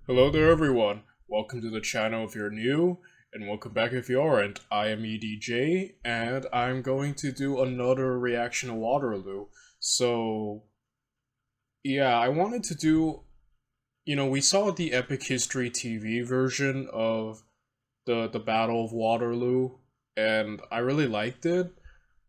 Hello there everyone, welcome to the channel if you're new, and welcome back if you aren't. I am EDJ, and I'm going to do another reaction to Waterloo. So, yeah, I wanted to do, we saw the Epic History TV version of the Battle of Waterloo, and I really liked it.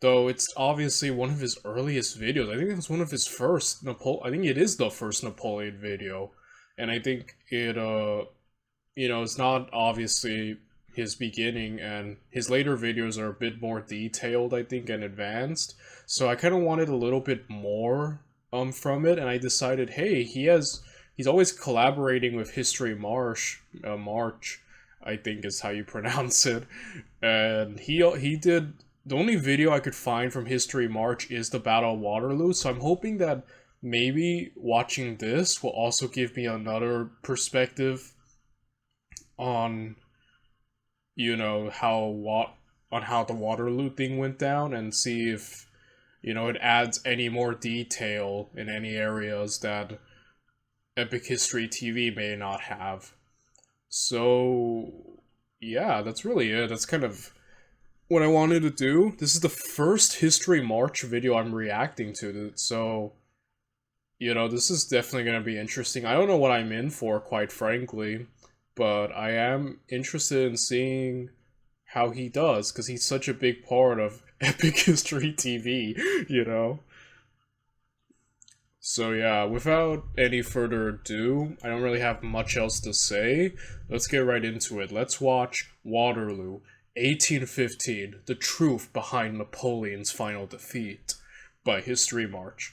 Though it's obviously one of his earliest videos. I think it was one of his first I think it is the first Napoleon video. And I think it's not obviously his beginning, and his later videos are a bit more detailed, I think, and advanced. So I kind of wanted a little bit more from it, and I decided, hey, he's always collaborating with History March, I think is how you pronounce it, and he did. The only video I could find from History March is the Battle of Waterloo, so I'm hoping that maybe watching this will also give me another perspective on, how the Waterloo thing went down, and see if, it adds any more detail in any areas that Epic History TV may not have. So, yeah, that's really it. That's kind of what I wanted to do. This is the first History March video I'm reacting to, so, this is definitely going to be interesting. I don't know what I'm in for, quite frankly, but I am interested in seeing how he does, because he's such a big part of Epic History TV. So yeah, without any further ado, I don't really have much else to say. Let's get right into it. Let's watch Waterloo, 1815, The Truth Behind Napoleon's Final Defeat, by History March.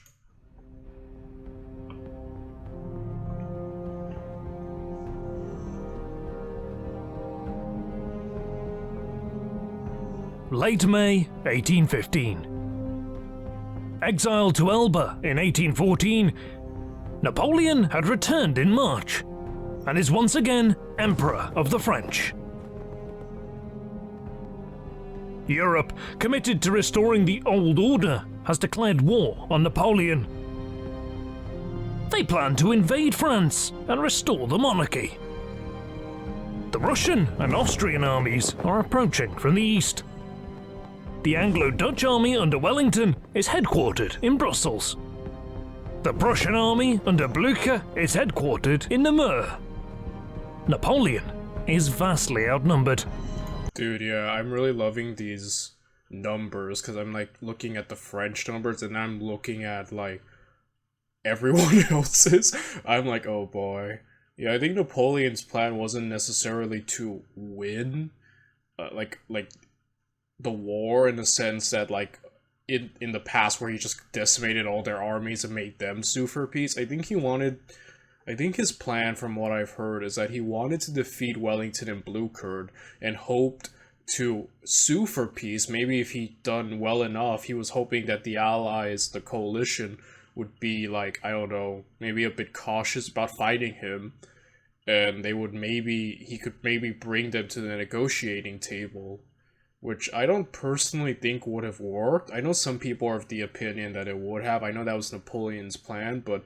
Late May 1815. Exiled to Elba in 1814, Napoleon had returned in March and is once again Emperor of the French. Europe, committed to restoring the old order, has declared war on Napoleon. They plan to invade France and restore the monarchy. The Russian and Austrian armies are approaching from the east. The Anglo-Dutch army under Wellington is headquartered in Brussels. The Prussian army under Blücher is headquartered in Namur. Napoleon is vastly outnumbered. Dude, yeah, I'm really loving these numbers, because I'm, looking at the French numbers, and I'm looking at, everyone else's. I'm like, oh boy. Yeah, I think Napoleon's plan wasn't necessarily to win, the war, in the sense that, in the past, where he just decimated all their armies and made them sue for peace. I think his plan, from what I've heard, is that he wanted to defeat Wellington and Blucher and hoped to sue for peace. Maybe if he'd done well enough, he was hoping that the Allies, the coalition, would be, I don't know, maybe a bit cautious about fighting him, and he could maybe bring them to the negotiating table, which I don't personally think would have worked. I know some people are of the opinion that it would have. I know that was Napoleon's plan, but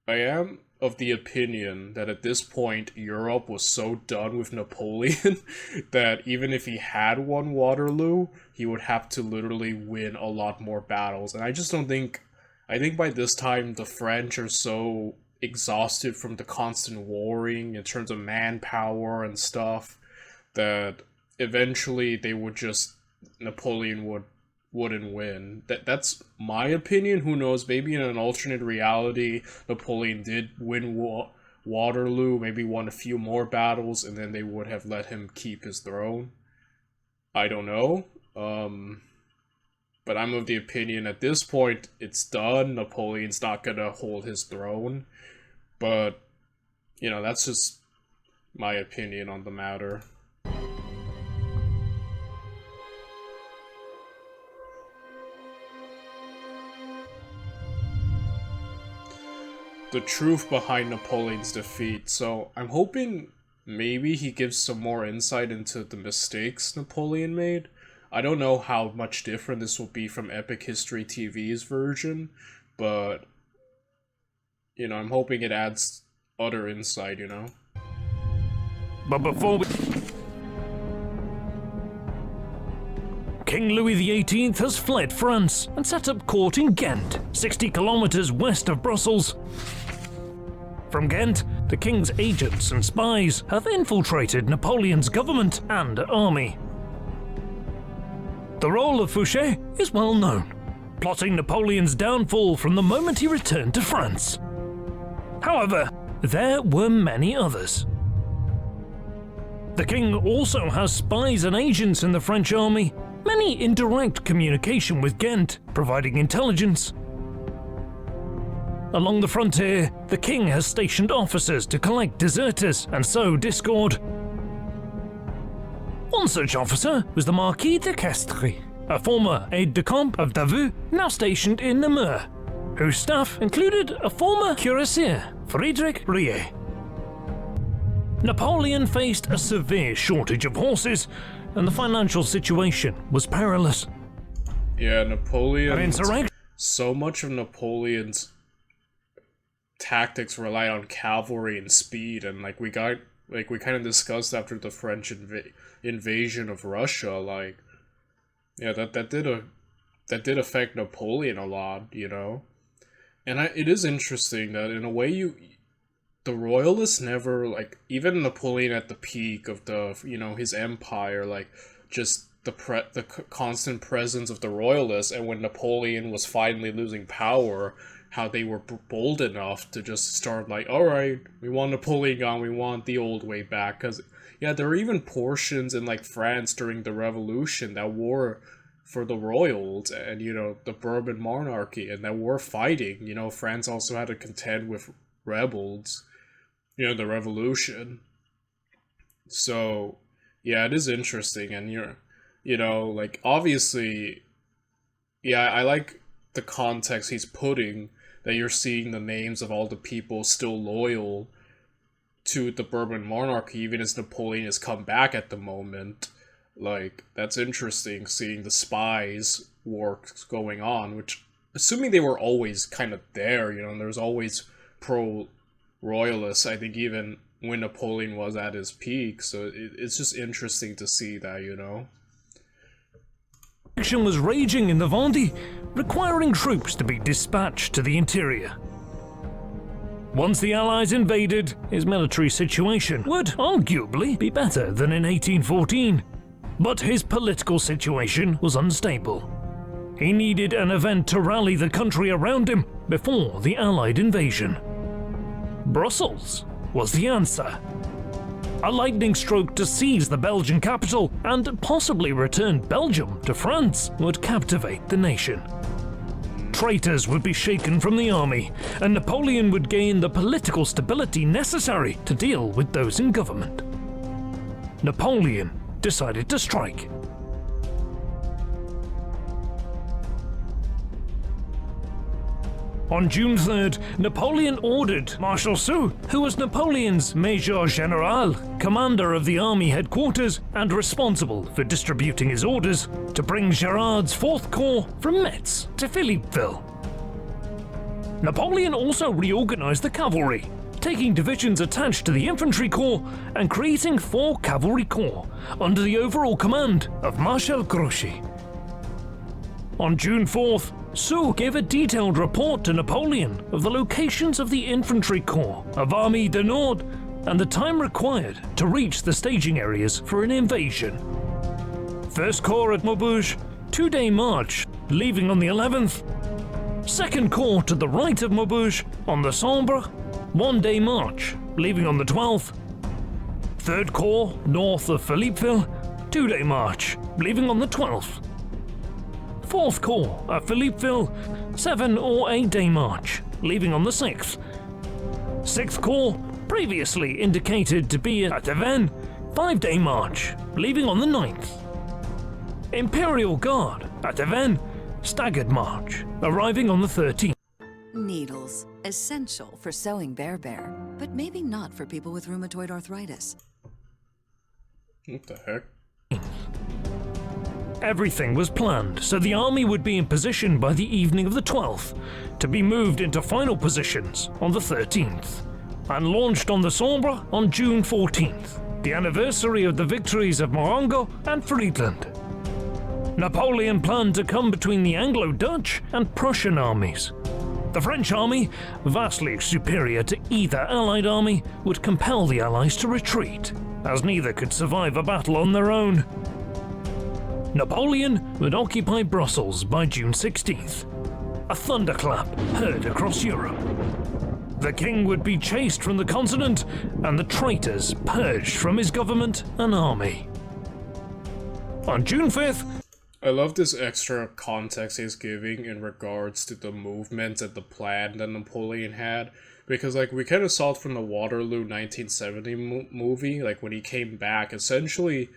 I am of the opinion that at this point, Europe was so done with Napoleon that even if he had won Waterloo, he would have to literally win a lot more battles. And I just don't think... I think by this time, the French are so exhausted from the constant warring in terms of manpower and stuff, that eventually Napoleon wouldn't win. That's my opinion. Who knows? Maybe in an alternate reality, Napoleon did win Waterloo, maybe won a few more battles, and then they would have let him keep his throne. I don't know. But I'm of the opinion at this point, it's done. Napoleon's not gonna hold his throne. But, that's just my opinion on the matter. The truth behind Napoleon's defeat. So I'm hoping maybe he gives some more insight into the mistakes Napoleon made. I don't know how much different this will be from Epic History TV's version, but I'm hoping it adds other insight, you know? But before we... King Louis XVIII has fled France and set up court in Ghent, 60 kilometers west of Brussels. From Ghent, the king's agents and spies have infiltrated Napoleon's government and army. The role of Fouché is well known, plotting Napoleon's downfall from the moment he returned to France. However, there were many others. The king also has spies and agents in the French army, many in direct communication with Ghent, providing intelligence. Along the frontier, the king has stationed officers to collect deserters and sow discord. One such officer was the Marquis de Castries, a former aide-de-camp of Davout, now stationed in Namur, whose staff included a former cuirassier, Friedrich Rie. Napoleon faced a severe shortage of horses, and the financial situation was perilous. Yeah, Napoleon... An insurrection. So much of Napoleon's tactics relied on cavalry and speed, and we kind of discussed after the French invasion of Russia, that did affect Napoleon a lot, you know. And it is interesting that in a way the royalists never, even Napoleon at the peak of his empire, just the constant presence of the royalists, and when Napoleon was finally losing power, how they were bold enough to just start alright, we want Napoleon gone, we want the old way back, because, yeah, there were even portions in, France during the Revolution that were for the royals and, the Bourbon monarchy, and that were fighting, France also had to contend with rebels, the revolution. So, yeah, it is interesting, and obviously, yeah, I like the context he's putting, that you're seeing the names of all the people still loyal to the Bourbon monarchy, even as Napoleon has come back at the moment. That's interesting, seeing the spies work going on, which, assuming they were always kind of there, and there's always pro-royalists, I think, even when Napoleon was at his peak, so it's just interesting to see that, Action was raging in the Vendée, requiring troops to be dispatched to the interior. Once the Allies invaded, his military situation would arguably be better than in 1814, but his political situation was unstable. He needed an event to rally the country around him before the Allied invasion. Brussels was the answer. A lightning stroke to seize the Belgian capital and possibly return Belgium to France would captivate the nation. Traitors would be shaken from the army, and Napoleon would gain the political stability necessary to deal with those in government. Napoleon decided to strike. On June 3rd, Napoleon ordered Marshal Soult, who was Napoleon's Major General, commander of the army headquarters and responsible for distributing his orders, to bring Gérard's 4th Corps from Metz to Philippeville. Napoleon also reorganized the cavalry, taking divisions attached to the infantry corps and creating 4 cavalry corps under the overall command of Marshal Grouchy. On June 4th, Soult gave a detailed report to Napoleon of the locations of the infantry corps of Army du Nord and the time required to reach the staging areas for an invasion. 1st Corps at Maubeuge, 2-day march, leaving on the 11th. 2nd Corps to the right of Maubeuge on the Sambre, 1-day march, leaving on the 12th. 3rd Corps north of Philippeville, 2-day march, leaving on the 12th. 4th Corps at Philippeville, 7 or 8-day march, leaving on the 6th. 6th Corps, previously indicated to be at Avesnes, 5-day march, leaving on the 9th. Imperial Guard at Avesnes, staggered march, arriving on the 13th. Needles, essential for sewing bear, but maybe not for people with rheumatoid arthritis. What the heck? Everything was planned, so the army would be in position by the evening of the 12th, to be moved into final positions on the 13th. and launched on the Sambre on June 14th, the anniversary of the victories of Marengo and Friedland. Napoleon planned to come between the Anglo-Dutch and Prussian armies. The French army, vastly superior to either Allied army, would compel the Allies to retreat, as neither could survive a battle on their own. Napoleon would occupy Brussels by June 16th. A thunderclap heard across Europe. The king would be chased from the continent and the traitors purged from his government and army. On June 5th, I love this extra context he's giving in regards to the movement and the plan that Napoleon had. Because, like, we kind of saw it from the Waterloo 1970 movie. Like, when he came back, essentially,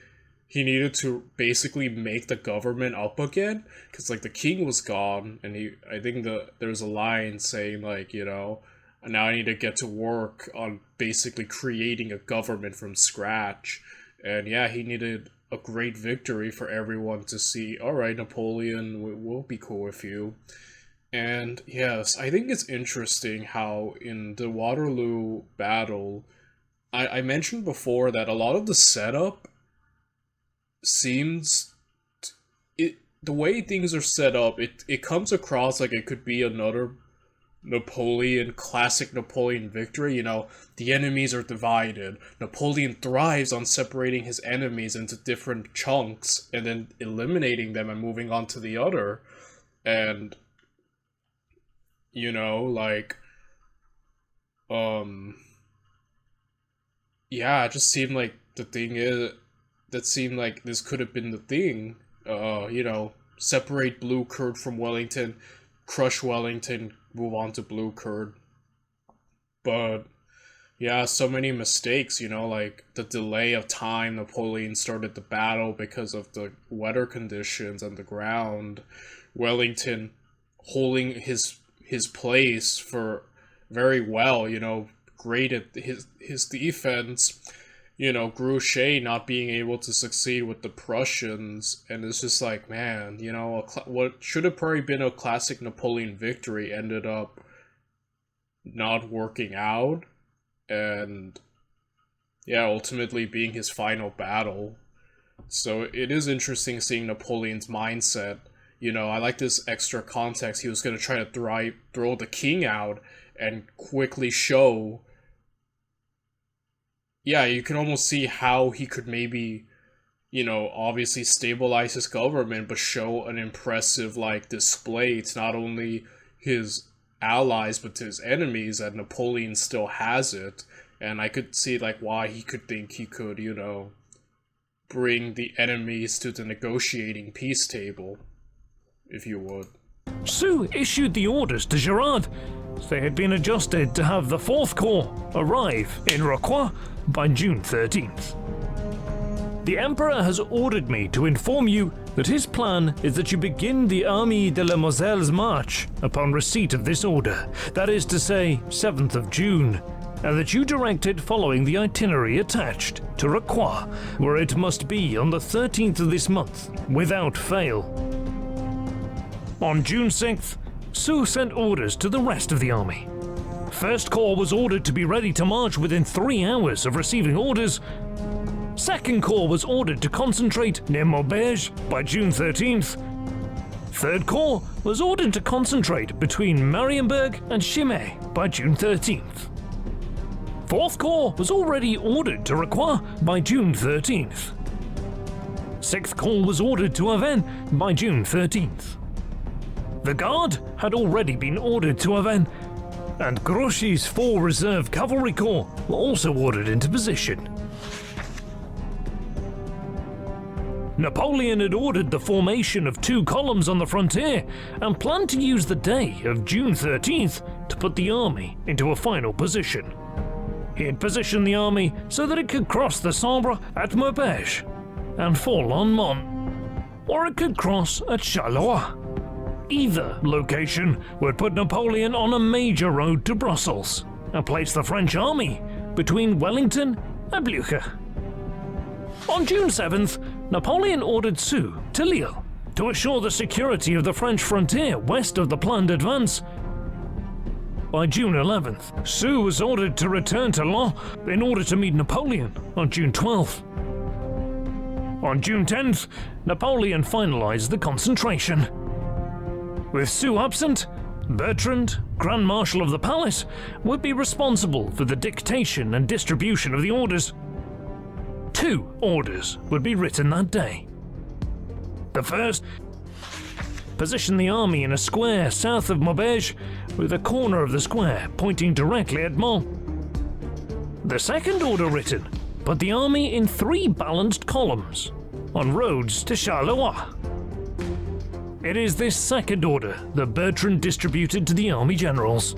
he needed to basically make the government up again. Because, like, the king was gone. And I think there's a line saying, like, you know, now I need to get to work on basically creating a government from scratch. And yeah, he needed a great victory for everyone to see, alright, Napoleon, we'll be cool with you. And yes, I think it's interesting how in the Waterloo battle, I mentioned before that a lot of the setup seems, the way things are set up, it comes across like it could be another classic Napoleon victory. You know, the enemies are divided. Napoleon thrives on separating his enemies into different chunks and then eliminating them and moving on to the other. And, you know, like, yeah, it just seemed like that seemed like this could have been the thing. You know, separate Blue Curd from Wellington, crush Wellington, move on to Blue Curd. But yeah, so many mistakes, you know, like the delay of time Napoleon started the battle because of the weather conditions and the ground. Wellington holding his place for very well, you know, great at his defense. You know, Grouchy not being able to succeed with the Prussians, and it's just like, man, you know, what should have probably been a classic Napoleon victory ended up not working out, and yeah, ultimately being his final battle. So it is interesting seeing Napoleon's mindset. You know, I like this extra context. He was going to try to throw the king out and quickly show. Yeah, you can almost see how he could maybe, you know, obviously stabilize his government, but show an impressive, like, display to not only his allies, but to his enemies, that Napoleon still has it. And I could see, like, why he could think he could, you know, bring the enemies to the negotiating peace table, if you would. Soult issued the orders to Girard. They had been adjusted to have the 4th Corps arrive in Rocroi by June 13th. The Emperor has ordered me to inform you that his plan is that you begin the Armée de la Moselle's march upon receipt of this order, that is to say, 7th of June, and that you direct it following the itinerary attached to Rocroi, where it must be on the 13th of this month, without fail. On June 6th, Soult sent orders to the rest of the army. 1st Corps was ordered to be ready to march within 3 hours of receiving orders. 2nd Corps was ordered to concentrate near Maubeuge by June 13th. 3rd Corps was ordered to concentrate between Marienburg and Chimay by June 13th. 4th Corps was already ordered to Rocroi by June 13th. 6th Corps was ordered to Avesnes by June 13th. The Guard had already been ordered to Avesnes, and Grouchy's 4 reserve cavalry corps were also ordered into position. Napoleon had ordered the formation of 2 columns on the frontier and planned to use the day of June 13th to put the army into a final position. He had positioned the army so that it could cross the Sambre at Maubeuge and fall on Mons, or it could cross at Charleroi. Either location would put Napoleon on a major road to Brussels and place the French army between Wellington and Blücher. On June 7th, Napoleon ordered Soult to Lille to assure the security of the French frontier west of the planned advance. by June 11th, Soult was ordered to return to Laon in order to meet Napoleon on June 12th. On June 10th, Napoleon finalized the concentration. With Soult absent, Bertrand, Grand Marshal of the Palace, would be responsible for the dictation and distribution of the orders. 2 orders would be written that day. The first, position the army in a square south of Maubeuge, with a corner of the square pointing directly at Mons. The second order written, put the army in 3 balanced columns, on roads to Charleroi. It is this second order that Bertrand distributed to the army generals.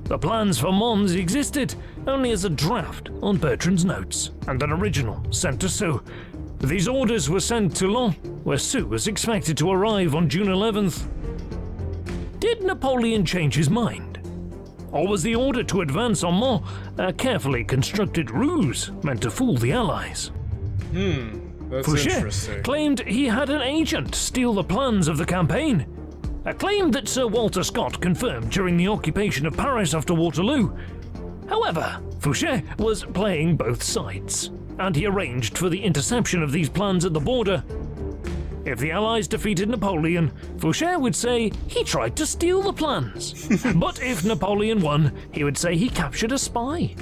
The plans for Mons existed only as a draft on Bertrand's notes, and an original sent to Soult. These orders were sent to Laon, where Soult was expected to arrive on June 11th. Did Napoleon change his mind? Or was the order to advance on Mons a carefully constructed ruse meant to fool the Allies? That's Fouché interesting. claimed he had an agent steal the plans of the campaign, a claim that Sir Walter Scott confirmed during the occupation of Paris after Waterloo. However, Fouché was playing both sides, and he arranged for the interception of these plans at the border. If the Allies defeated Napoleon, Fouché would say he tried to steal the plans. But if Napoleon won, he would say he captured a spy.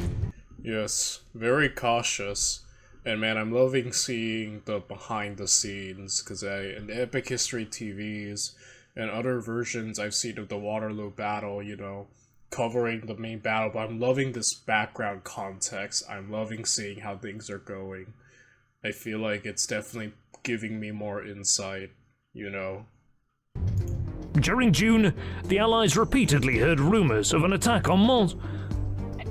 Yes, very cautious. And man, I'm loving seeing the behind the scenes, because in Epic History TVs and other versions I've seen of the Waterloo battle, you know, covering the main battle, but I'm loving this background context. I'm loving seeing how things are going. I feel like it's definitely giving me more insight, you know. During June, the Allies repeatedly heard rumors of an attack on Mons.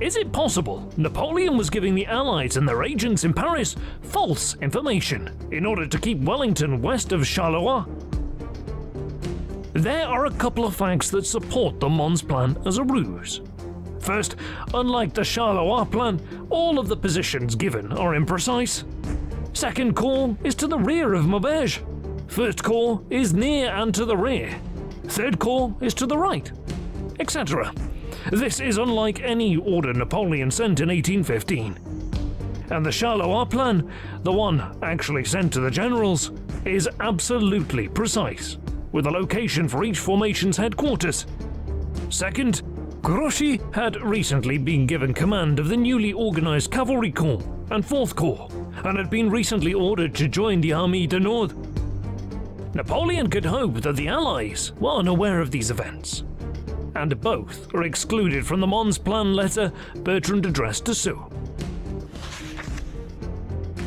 Is it possible Napoleon was giving the Allies and their agents in Paris false information in order to keep Wellington west of Charleroi? There are a couple of facts that support the Mons plan as a ruse. First, unlike the Charleroi plan, all of the positions given are imprecise. Second corps is to the rear of Maubeuge. First corps is near and to the rear. Third corps is to the right, etc. This is unlike any order Napoleon sent in 1815. And the Charleroi plan, the one actually sent to the generals, is absolutely precise, with a location for each formation's headquarters. Second, Grouchy had recently been given command of the newly organized Cavalry Corps and 4th Corps, and had been recently ordered to join the Armée du Nord. Napoleon could hope that the Allies were unaware of these events, and both are excluded from the Mons plan letter Bertrand addressed to Soult.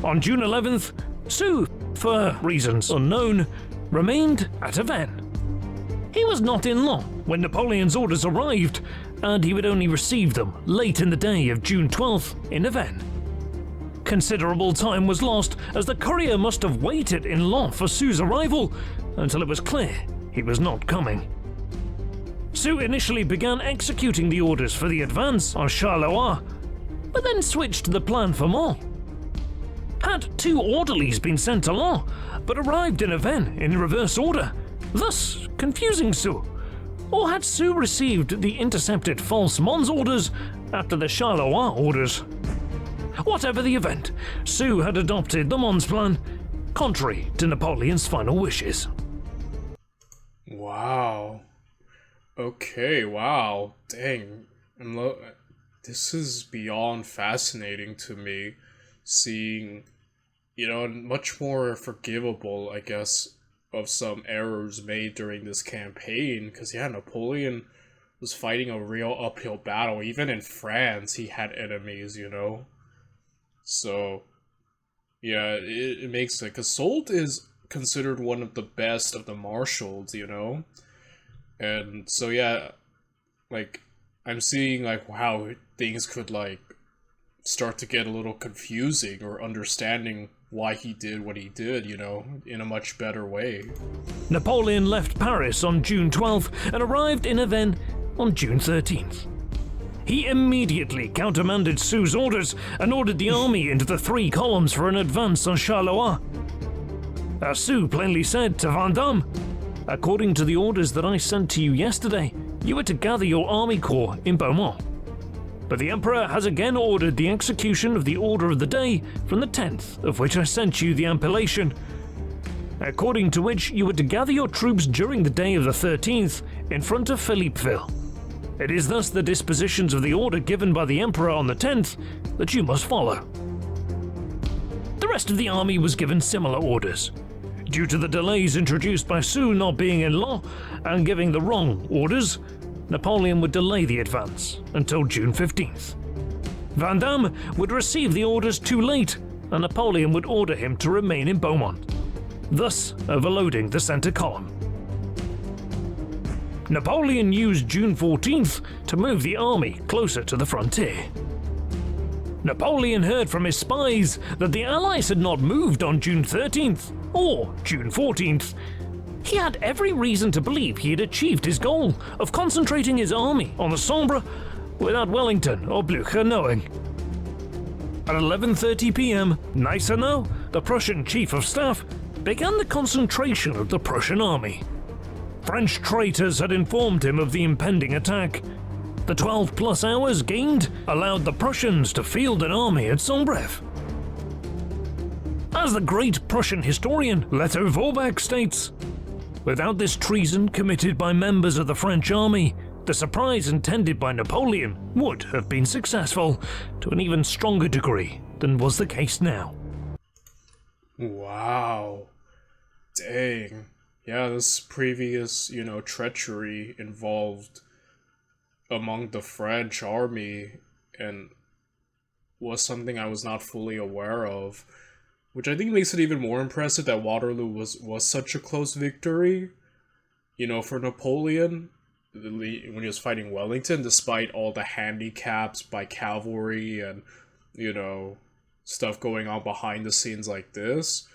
On June 11th, Soult, for reasons unknown, remained at Avesnes. He was not in Laon when Napoleon's orders arrived, and he would only receive them late in the day of June 12th in Avesnes. Considerable time was lost, as the courier must have waited in Laon for Soult's arrival until it was clear he was not coming. Soult initially began executing the orders for the advance on Charleroi, but then switched to the plan for Mons. Had 2 orderlies been sent to Laon, but arrived in Avesnes in reverse order, thus confusing Soult? Or had Soult received the intercepted false Mons orders after the Charleroi orders? Whatever the event, Soult had adopted the Mons plan, contrary to Napoleon's final wishes. Wow. Okay, wow. Dang. This is beyond fascinating to me, seeing, you know, much more forgivable, I guess, of some errors made during this campaign, because yeah, Napoleon was fighting a real uphill battle. Even in France, he had enemies, you know? So, yeah, it makes it, because Soult is considered one of the best of the marshals, you know? And so, yeah, like, I'm seeing, like, how things could, like, start to get a little confusing, or understanding why he did what he did, you know, in a much better way. Napoleon left Paris on June 12th and arrived in Avesnes on June 13th. He immediately countermanded Soult's orders and ordered the army into the 3 columns for an advance on Charleroi. As Soult plainly said to Vandamme, "According to the orders that I sent to you yesterday, you were to gather your army corps in Beaumont. But the Emperor has again ordered the execution of the order of the day from the 10th, of which I sent you the ampellation, according to which you were to gather your troops during the day of the 13th in front of Philippeville. It is thus the dispositions of the order given by the Emperor on the 10th that you must follow. The rest of the army was given similar orders. Due to the delays introduced by Soult not being in law and giving the wrong orders, Napoleon would delay the advance until June 15th. Vandamme would receive the orders too late, and Napoleon would order him to remain in Beaumont, thus overloading the centre column. Napoleon used June 14th to move the army closer to the frontier. Napoleon heard from his spies that the Allies had not moved on June 13th or June 14th. He had every reason to believe he had achieved his goal of concentrating his army on the Sambre without Wellington or Blücher knowing. At 11:30 p.m, Gneisenau, the Prussian chief of staff, began the concentration of the Prussian army. French traitors had informed him of the impending attack. The 12+ hours gained allowed the Prussians to field an army at Sombref. As the great Prussian historian Leto Vorbach states, without this treason committed by members of the French army, the surprise intended by Napoleon would have been successful to an even stronger degree than was the case now. Wow. Dang. Yeah, this previous, treachery involved among the French army and was something I was not fully aware of, which I think makes it even more impressive that Waterloo was such a close victory, for Napoleon when he was fighting Wellington, despite all the handicaps by cavalry and, stuff going on behind the scenes like this.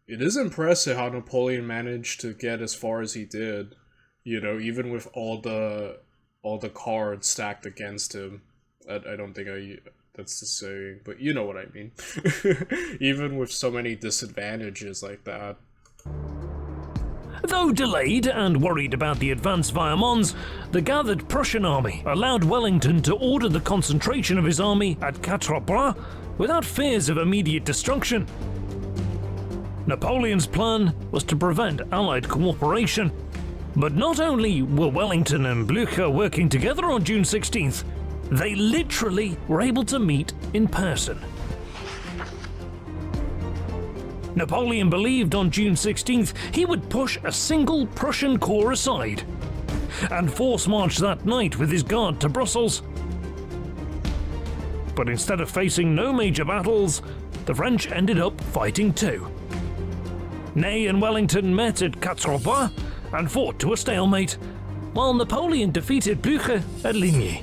It is impressive how Napoleon managed to get as far as he did, even with all the cards stacked against him. I don't think that's the saying, but you know what I mean. Even with so many disadvantages like that. Though delayed and worried about the advance via Mons, the gathered Prussian army allowed Wellington to order the concentration of his army at Quatre-Bras without fears of immediate destruction. Napoleon's plan was to prevent Allied cooperation, but not only were Wellington and Blücher working together on June 16th, they literally were able to meet in person. Napoleon believed on June 16th he would push a single Prussian corps aside and force march that night with his guard to Brussels. But instead of facing no major battles, the French ended up fighting too. Ney and Wellington met at Quatre-Bras and fought to a stalemate, while Napoleon defeated Blücher at Ligny.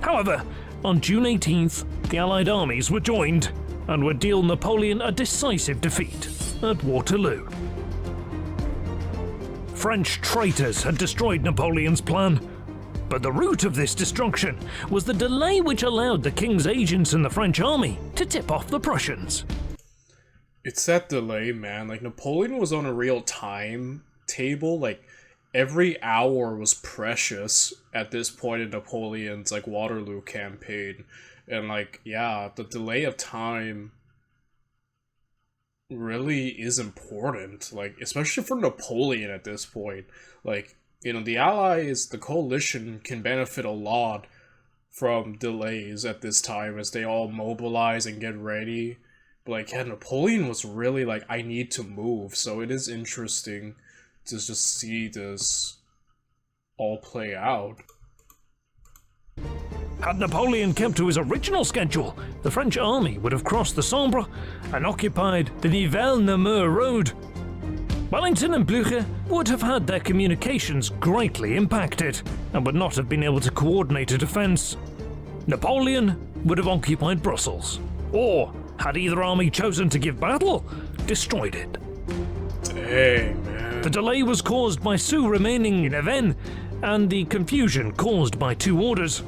However, on June 18th, the Allied armies were joined and would deal Napoleon a decisive defeat at Waterloo. French traitors had destroyed Napoleon's plan, but the root of this destruction was the delay which allowed the king's agents in the French army to tip off the Prussians. It's that delay, man. Napoleon was on a real timetable. Every hour was precious at this point in Napoleon's, Waterloo campaign. And, the delay of time really is important. Especially for Napoleon at this point. The Allies, the coalition, can benefit a lot from delays at this time as they all mobilize and get ready. But, Napoleon was really I need to move. So it is interesting to just see this all play out. Had Napoleon kept to his original schedule, the French army would have crossed the Sambre and occupied the Nivelles-Namur road. Wellington and Blücher would have had their communications greatly impacted and would not have been able to coordinate a defence. Napoleon would have occupied Brussels, or, had either army chosen to give battle, destroyed it. Dang, man. The delay was caused by Soult remaining in Avesnes and the confusion caused by two orders.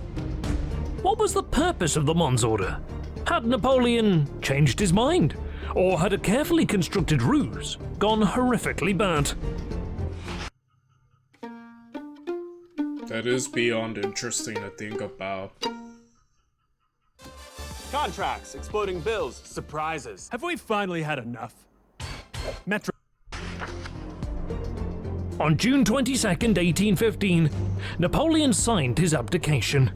What was the purpose of the Mons order? Had Napoleon changed his mind? Or had a carefully constructed ruse gone horrifically bad? That is beyond interesting to think about. Contracts, exploding bills, surprises. Have we finally had enough? Metro. On June 22nd, 1815, Napoleon signed his abdication.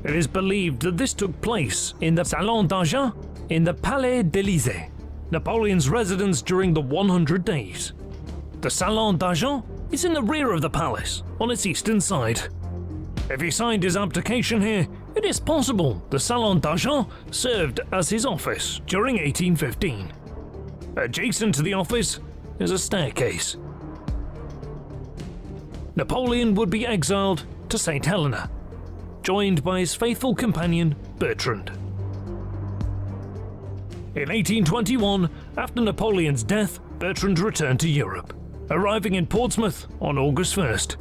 It is believed that this took place in the Salon d'Argent in the Palais d'Élysée, Napoleon's residence during the 100 days. The Salon d'Argent is in the rear of the palace, on its eastern side. If he signed his abdication here, it is possible the Salon d'Argent served as his office during 1815. Adjacent to the office is a staircase. Napoleon would be exiled to St. Helena, joined by his faithful companion Bertrand. In 1821, after Napoleon's death, Bertrand returned to Europe, arriving in Portsmouth on August 1st.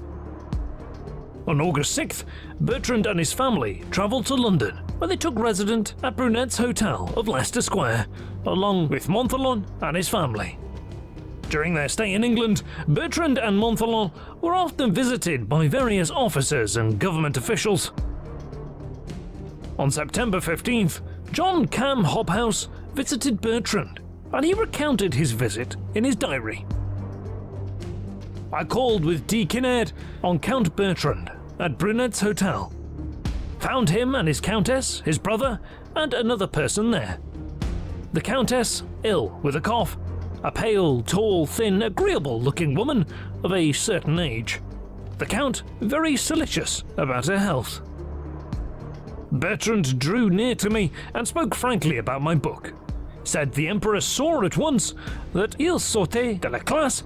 On August 6th, Bertrand and his family travelled to London, where they took residence at Brunet's Hotel of Leicester Square, along with Montholon and his family. During their stay in England, Bertrand and Montholon were often visited by various officers and government officials. On September 15th, John Cam Hobhouse visited Bertrand, and he recounted his visit in his diary. I called with D. Kinnaird on Count Bertrand at Brunet's Hotel. Found him and his countess, his brother, and another person there. The countess, ill with a cough, a pale, tall, thin, agreeable-looking woman of a certain age. The count very solicitous about her health. Bertrand drew near to me and spoke frankly about my book. Said the emperor saw at once that il sortait de la classe,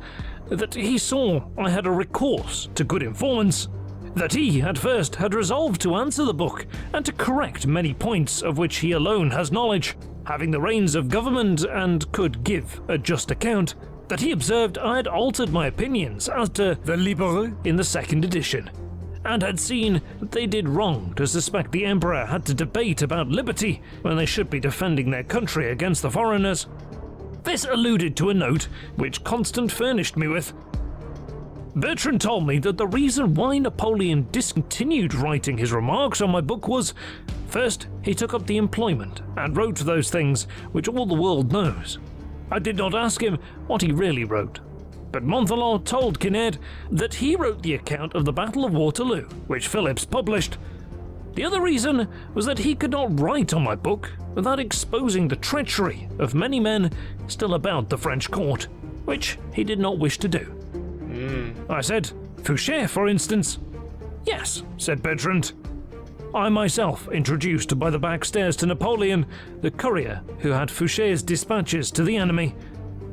that he saw I had a recourse to good informants, that he at first had resolved to answer the book and to correct many points of which he alone has knowledge, having the reins of government and could give a just account, that he observed I had altered my opinions as to the libéraux in the second edition, and had seen that they did wrong to suspect the emperor had to debate about liberty when they should be defending their country against the foreigners. This alluded to a note which Constant furnished me with. Bertrand told me that the reason why Napoleon discontinued writing his remarks on my book was, first, he took up the employment and wrote those things which all the world knows. I did not ask him what he really wrote, but Montholon told Kinnaird that he wrote the account of the Battle of Waterloo, which Phillips published. The other reason was that he could not write on my book without exposing the treachery of many men still about the French court, which he did not wish to do. I said, Fouché, for instance. Yes, said Bertrand. I myself introduced by the back stairs to Napoleon the courier who had Fouché's dispatches to the enemy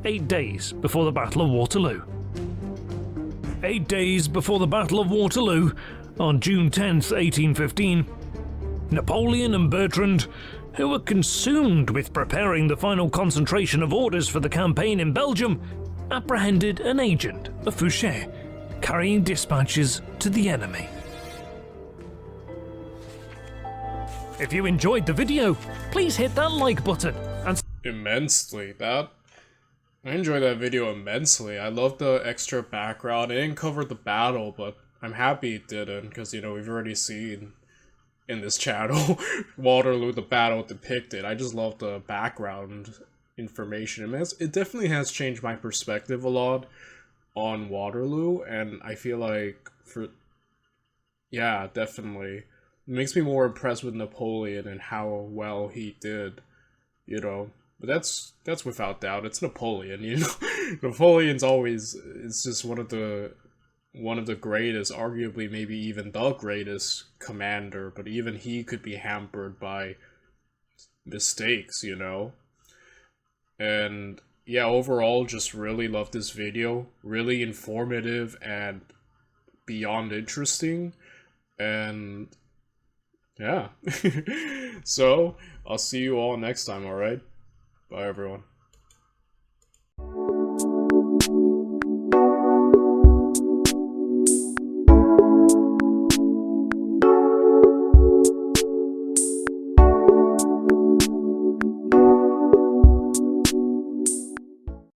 8 days before the Battle of Waterloo. 8 days before the Battle of Waterloo, on June 10th, 1815, Napoleon and Bertrand, who were consumed with preparing the final concentration of orders for the campaign in Belgium, apprehended an agent of Fouché, carrying dispatches to the enemy. If you enjoyed the video, please hit that like button and Immensely. I enjoyed that video immensely. I love the extra background. It didn't cover the battle, but I'm happy it didn't, because, you know, we've already seen in this channel Waterloo, the battle depicted. I just love the background information. It definitely has changed my perspective a lot on Waterloo, and I feel like definitely. It makes me more impressed with Napoleon and how well he did, you know. But that's without doubt. It's Napoleon, you know. Napoleon's always, it's just one of the greatest, arguably maybe even the greatest commander, but even he could be hampered by mistakes, you know. And yeah, overall, just really loved this video. Really informative and beyond interesting. And yeah. So, I'll see you all next time, alright? Bye, everyone.